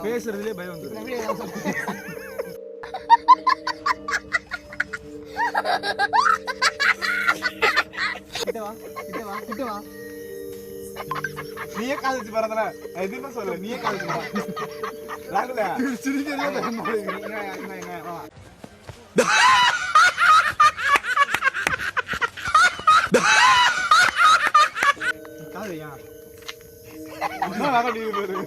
பேசுறதுலே பயம் வந்து நீயே காது வச்சு பரதல எதுன்னு சொல்ல நீயே காது வச்சு ராகுல சிரிக்கிறதே காதுயா என்ன ராகுல நீ பேரு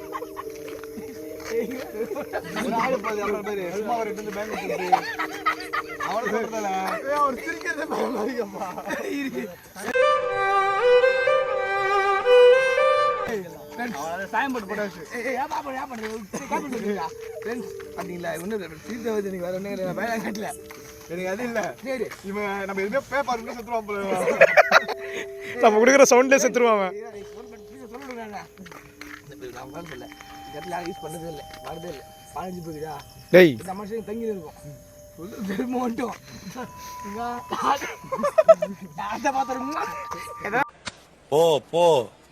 ஒரு ஆளு போது அப்புறம் பேரு சும்மா ஒரு ரெண்டு பேங்க் வச்சிருக்கு அவள சொல்றதல அவர் சிரிக்கிறதே பயமா இருக்குப்பா டைம் போட்டு போட்டாச்சு அப்படிங்களா ஒன்றும் சீட்டை வச்சு எனக்கு வேற ஒன்றும் வேலை கட்டல எனக்கு அது இல்லை சரி இவன் நம்ம எதுவுமே பேப்பர் செத்துருவான் போல நம்ம கொடுக்குற சவுண்ட்லேயே செத்துருவான் சொல்ல இடத்துல யூஸ் பண்ணுறதே இல்லை வரதே இல்லை 15 போகுதா டேய் நம்ம தங்கி இருக்கும் வெறும் மட்டும் போ போ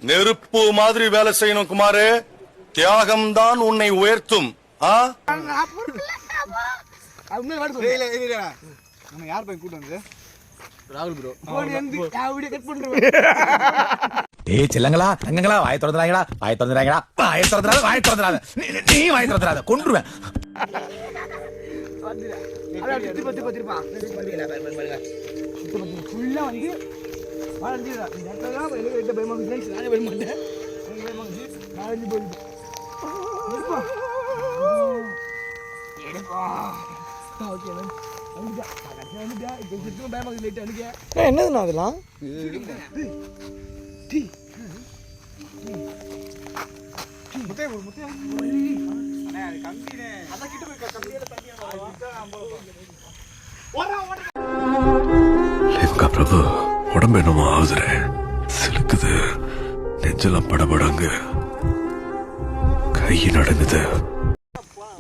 நெருப்பு மாதிரி வேலை செய்யணும் குமாரு தியாகம் தான் உன்னை உயர்த்தும் யார் போய் கூட்டு வந்து ராகுல் ப்ரோ ஏய் செல்லங்களா தங்கங்களா வாய் திறந்துறாங்கடா வாய் திறந்துறாங்கடா வாய் திறந்துறாத வாய் திறந்துறாத நீ வாய் திறந்துறாத கொன்றுவேன் ஃபுல்லா வந்து வாழஞ்சிடா இந்த இடத்துல எனக்கு பயமா இருக்கு நானே பயமா மாட்டேன் பயமா இருக்கு நாலஞ்சு போயிடுது என்னதுண்ணா அதெல்லாம் பிரபு உடம்பு என்னமோ ஆகுதுரே சிலுக்குது நெஞ்செல்லாம் படபடங்கு கை நடங்குது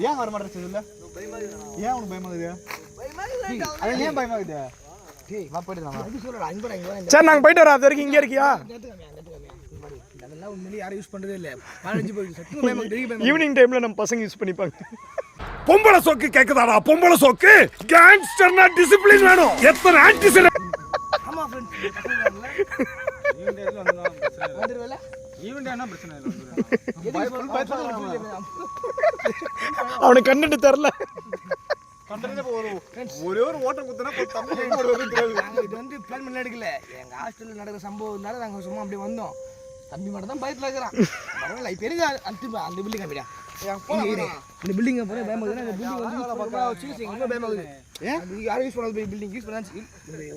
ஏன் வர மாட்டேன் ஏன் உனக்கு பயமாகுது ஏன் பயமாகுது சரி நாங்க போயிட்டு வரோம் அது வரைக்கும் இங்கே இருக்கியா யாரும் யூஸ் பண்றதே இல்ல ஈவினிங் டைம்ல நம்ம பசங்க யூஸ் பண்ணிப்பாங்க பொம்பளை சோக்கு கேக்குதாடா பொம்பளை சோக்கு கேங்ஸ்டர்னா டிசிப்ளின் வேணும் எத்தனை ஆன்டிசிட ஆமா फ्रेंड्स ஈவினிங் டைம்ல வந்துருவேல ஈவினிங் டைம்னா பிரச்சனை இல்ல அவனுக்கு கண்டென்ட் தெரியல கண்டென்ட் ஒரே ஒரு ஓட்டம் குத்துனா தம்பி ஒரு இது வந்து பிளான் பண்ணி எடுக்கல எங்க ஹாஸ்டல்ல நடக்கிற சம்பவம்னால நாங்க சும்மா அப்படியே வந்தோம் தம்பி மட்டும் தான் பயத்துல இருக்கறான் பரவாயில்லை பெரிய அந்த பில்டிங் அப்படியா இந்த பில்டிங் போற பயமாகுது அந்த பில்டிங் வந்து பக்கா வச்சு எங்க பயமாகுது அது யார் யூஸ் பண்ணாத பில்டிங் யூஸ் பண்ணாச்சு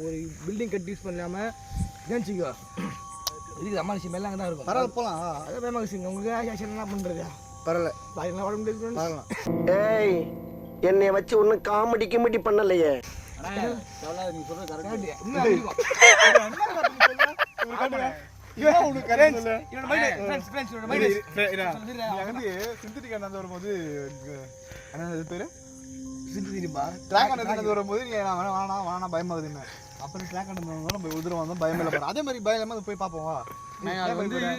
ஒரு பில்டிங் கட்டி யூஸ் பண்ணாம நினைச்சிக்கோ இதுக்கு அம்மா விஷயம் எல்லாம் தான் இருக்கும் பரவாயில்ல போலாம் அது பயமாகுது உங்களுக்கு ஆக்ஷன் என்ன பண்றது பரவாயில்ல பாய்லாம் வர முடியாது பரவாயில்ல ஏய் என்னை வச்சு ஒன்னும் காமெடி கிமெடி பண்ணலையே நீ சொல்றது கரெக்ட் என்ன வரும்போது பயமாகுது அப்புறம் உதிரம் வந்தோம் பயம் இல்லை அதே மாதிரி பயம் இல்லாம போய் பார்ப்போம்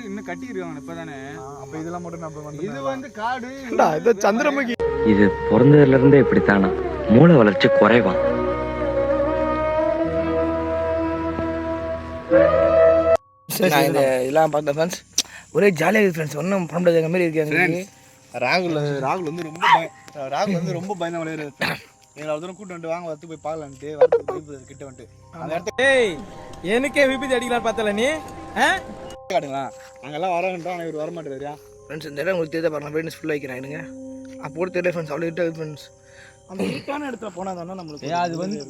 இன்னும் கட்டி இருக்காங்க இப்பதானே அப்ப இதெல்லாம் மட்டும் நம்ம இது வந்து காடு இது சந்திரமுகி இது பிறந்ததுல இருந்தே இப்படித்தானா மூளை வளர்ச்சி குறைவான் இதெல்லாம் பார்த்தேன் ஃப்ரெண்ட்ஸ் ஒரே ஜாலியாக இருக்குது ஃப்ரெண்ட்ஸ் ஒன்றும் பண்ண முடியாத மாதிரி இருக்காங்க ராகுல் வந்து ரொம்ப பயந்த விளையாடுறது எங்களை ஒரு தூரம் கூட்டு வந்துட்டு வாங்க வரத்து போய் பார்க்கலான்ட்டு வரத்து கிட்ட வந்துட்டு அந்த இடத்துல எனக்கே விபத்து அடிக்கலாம் பார்த்தல நீ காட்டுங்களா அங்கெல்லாம் வரன்ட்டோம் ஆனால் இவர் வரமாட்டேறியா ஃப்ரெண்ட்ஸ் இந்த இடம் உங்களுக்கு தெரியாத பாருங்க ஃப்ரெண்ட்ஸ் ஃபுல்லாக வைக்கிறேன் எனக்கு அப்போ தெரியல ஃப்ரெண்ட்ஸ் அவ்வளோ கிட்ட ஃப்ரெண்ட்ஸ் அந்த வீட்டான இடத்துல போனா தானே நம்மளுக்கு அது வந்து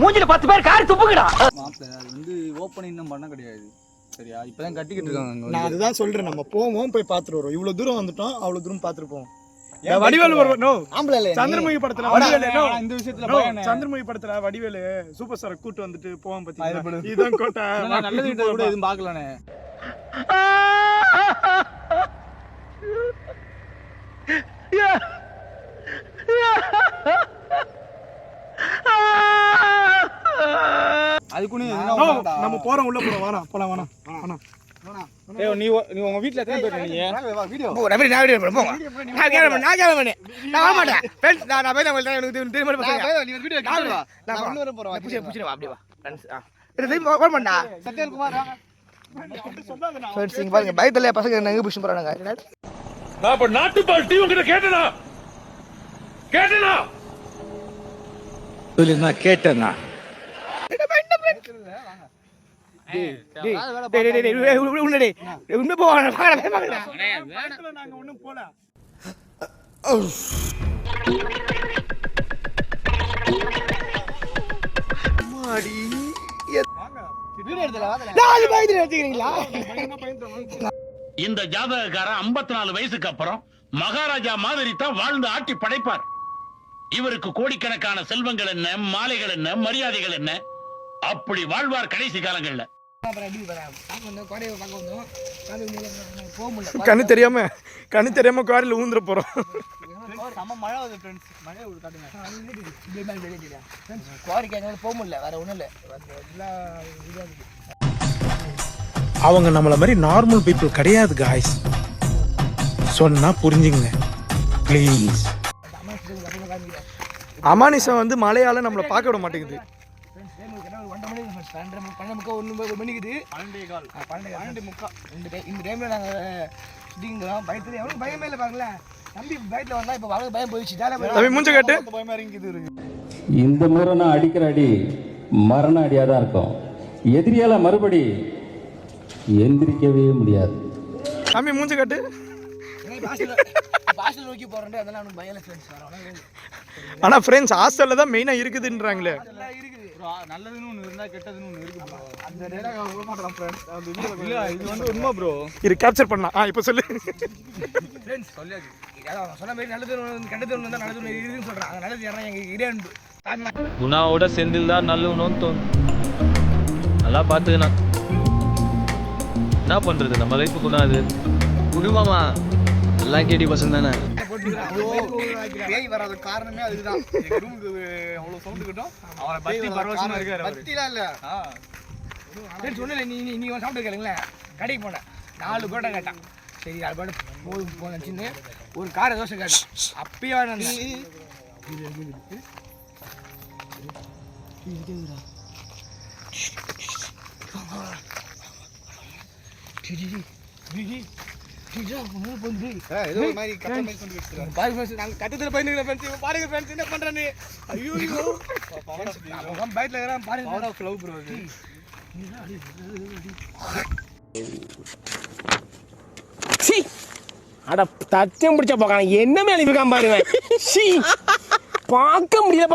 மூஞ்சில 10 பேர் காரி துப்புங்கடா மாப்ள அது வந்து ஓபனிங் இன்னும் பண்ண கிடையாது சரியா இப்பதான் கட்டிக்கிட்டு இருக்காங்க நான் அதுதான் சொல்றேன் நம்ம போவோம் போய் பாத்துட்டு வரோம் இவ்வளவு தூரம் வந்துட்டோம் அவ்வளவு தூரம் பாத்துட்டு போவோம் வடிவேலு நோ ஆம்பள இல்ல சந்திரமுகி படத்துல வடிவேலு நோ இந்த விஷயத்துல பையனே சந்திரமுகி படத்துல வடிவேலு சூப்பர் ஸ்டார் கூட்டி வந்துட்டு போவோம் பாத்தீங்களா இதான் கோட்டை நல்லது கிட்ட கூட எதுவும் பார்க்கலனே Yeah. நம்ம போறோம் உள்ள போறோம் வாடா போலாம் வாடா ஏய் நீ உங்க வீட்ல எத்தனை பேர் நீங்க வீடியோ போ நான் வீடியோ போங்க நான் கேமரா நான் வர மாட்டேன் फ्रेंड्स நான் போய் உங்களுக்கு எனக்கு திரும்ப பசங்க நீ வீடியோ கால் வா நான் உள்ள வர போறோம் புடிச்சு வா அப்படியே வா फ्रेंड्स இது போன் பண்ணா சத்யல் குமார் ஃப்ரெண்ட்ஸ் இங்க பாருங்க பைக்ல பசங்க எங்க புஷ் பண்றாங்க நான் இப்ப நாட்டுப்பால் டீ உங்ககிட்ட கேட்டேனா நான் கேட்டேன்னா இந்த ஜாதகக்காரன் 54 வயசுக்கு அப்புறம் மகாராஜா மாதிரி தான் வாழ்ந்து ஆட்டி படைப்பார். இவருக்கு கோடிக்கணக்கான செல்வங்கள் என்ன, மாலைகள் என்ன, மரியாதைகள் என்ன, அப்படி வாழ்வார் கடைசி காலங்கள்ல. கண்ணு தெரியாம காரில் ஊந்துற போறோம் அவங்க நம்மள மாதிரி நார்மல் பீப்புள் கிடையாது காய்ஸ். சொன்னா புரிஞ்சுங்க ப்ளீஸ். அமானிசம் வந்து மழையால நம்மள பார்க்க விட மாட்டேங்குது. இந்த முறை நான் அடிக்கிற அடி மரண அடியா தான் இருக்கும். எதிரியால மறுபடி எந்திரிக்கவே முடியாது. தம்பி மூஞ்ச கட்டு. ஆனா ஃப்ரெண்ட்ஸ் ஹாஸ்டல்ல தான் மெயினா இருக்குதுன்றாங்களே. நல்லதுன்னு ஒன்னு இருந்தா கெட்டதுன்னு ஒன்னு இருக்கு ப்ரோ. அந்த டேட்டா ஓட மாட்டறான் फ्रेंड्स. அந்த வீடியோல இது வந்து உண்மை ப்ரோ. இது கேப்சர் பண்ணா. இப்போ சொல்லு. फ्रेंड्स சொல்லியாச்சு. இதான் சொன்ன மாதிரி நல்லது ஒன்னு கெட்டது ஒன்னு இருந்தா நல்லது ஒன்னு இருக்குன்னு சொல்றாங்க. அது நல்லது யாரா எங்க இடையண்டு. குணாவோட செந்தில் தான் நல்லவனோன்னு தோணும். நல்லா பார்த்துக்கணும். என்ன பண்றது நம்ம லைஃப் குணா அது. குடும்பமா எல்லாம் கேடி பசங்க தானே. பேய் வராத காரணமே அதுதான். எங்க ரூமுக்கு அவ்வளவு சவுண்ட் கிட்டோம். அவரை பத்தி பரவசமா இருக்காரு. பத்திலாம் இல்ல. ஃப்ரெண்ட்ஸ் ஒண்ணு இல்ல நீ சவுண்ட் கேளுங்களே. கடைக்கு போனேன். 4 கோட்டை கேட்டான். சரி அது பாட்டு போன சின்ன ஒரு கார தோசை கேட்டான். அப்பயே நான் கட்டத்துல பயந்துக்கல ஃப்ரெண்ட்ஸ். பாருங்க ஃப்ரெண்ட்ஸ் என்ன பண்றானே. ஐயோ பைக்ல ஏறாம பாருங்க. அவுட் ஆஃப் லவ் ப்ரோ இது. சி அட தச்சம் பிடிச்ச போகான என்ன மேல இருக்கான் பாருங்க. சி பார்க்க முடியல.